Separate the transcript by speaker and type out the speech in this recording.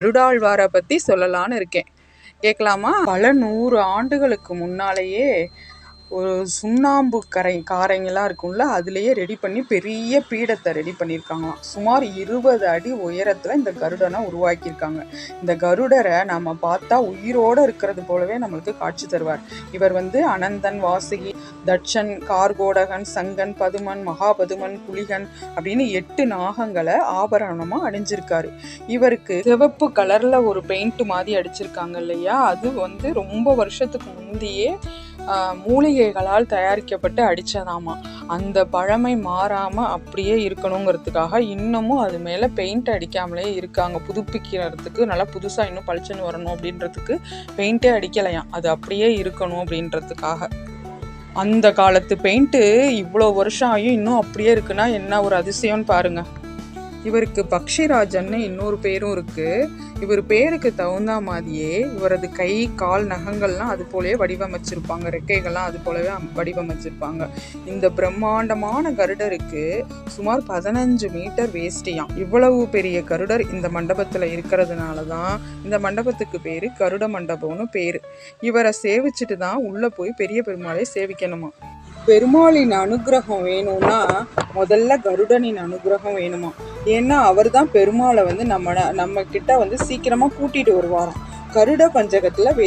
Speaker 1: கருடாழ்வாரை பற்றி சொல்லலான்னு இருக்கேன். கேட்கலாமா? பல 100 ஆண்டுகளுக்கு முன்னாலேயே ஒரு சுண்ணாம்பு காரைங்கெல்லாம் இருக்கும்ல, அதுலேயே ரெடி பண்ணி பெரிய பீடத்தை ரெடி பண்ணியிருக்காங்களாம். சுமார் 20 அடி உயரத்தில் இந்த கருடனை உருவாக்கியிருக்காங்க. இந்த கருடரை நம்ம பார்த்தா உயிரோடு இருக்கிறது போலவே நம்மளுக்கு காட்சி தருவார். இவர் அனந்தன், வாசுகி, தட்சன், கார்கோடகன், சங்கன், பதுமன், மகாபதுமன், குளிகன் அப்படின்னு 8 நாகங்களை ஆபரணமாக அணிஞ்சிருக்காரு. இவருக்கு சிவப்பு கலரில் ஒரு பெயிண்ட் மாதிரி அடிச்சிருக்காங்க இல்லையா, அது ரொம்ப வருஷத்துக்கு முந்தையே மூலிகைகளால் தயாரிக்கப்பட்டு அடித்ததாமா. அந்த பழமை மாறாமல் அப்படியே இருக்கணுங்கிறதுக்காக இன்னமும் அது மேலே பெயிண்ட் அடிக்காமலே இருக்காங்க. புதுப்பிக்கிறதுக்கு நல்லா புதுசாக இன்னும் பளிச்சுன்னு வரணும் அப்படின்றதுக்கு பெயிண்டே அடிக்கலையாம், அது அப்படியே இருக்கணும் அப்படின்றதுக்காக. அந்த காலத்து பெயிண்ட்டு இவ்வளோ வருஷம் ஆகியும் இன்னும் அப்படியே இருக்குன்னா என்ன ஒரு அதிசயம்னு பாருங்க. இவருக்கு பக்ஷிராஜன்னு இன்னொரு பேரும் இருக்குது. இவர் பேருக்கு தகுந்த மாதிரியே இவரது கை, கால், நகங்கள்லாம் அது போலவே வடிவமைச்சிருப்பாங்க. ரெக்கைகள்லாம் அது போலவே வடிவமைச்சிருப்பாங்க. இந்த பிரம்மாண்டமான கருடருக்கு சுமார் 15 மீட்டர் வேஸ்டியாம். இவ்வளவு பெரிய கருடர் இந்த மண்டபத்தில் இருக்கிறதுனால தான் இந்த மண்டபத்துக்கு பேர் கருட மண்டபம்னு பேர். இவரை சேவிச்சுட்டு தான் உள்ளே போய் பெரிய பெருமாளை சேவிக்கணுமா. பெருமாளின் அனுகிரகம் வேணும்னா முதல்ல கருடனின் அனுகிரகம் வேணுமா. ஏன்னா அவர் தான் பெருமாளை நம்ம கிட்ட சீக்கிரமாக கூட்டிகிட்டு வருவாராம். கருட பஞ்சகத்தில்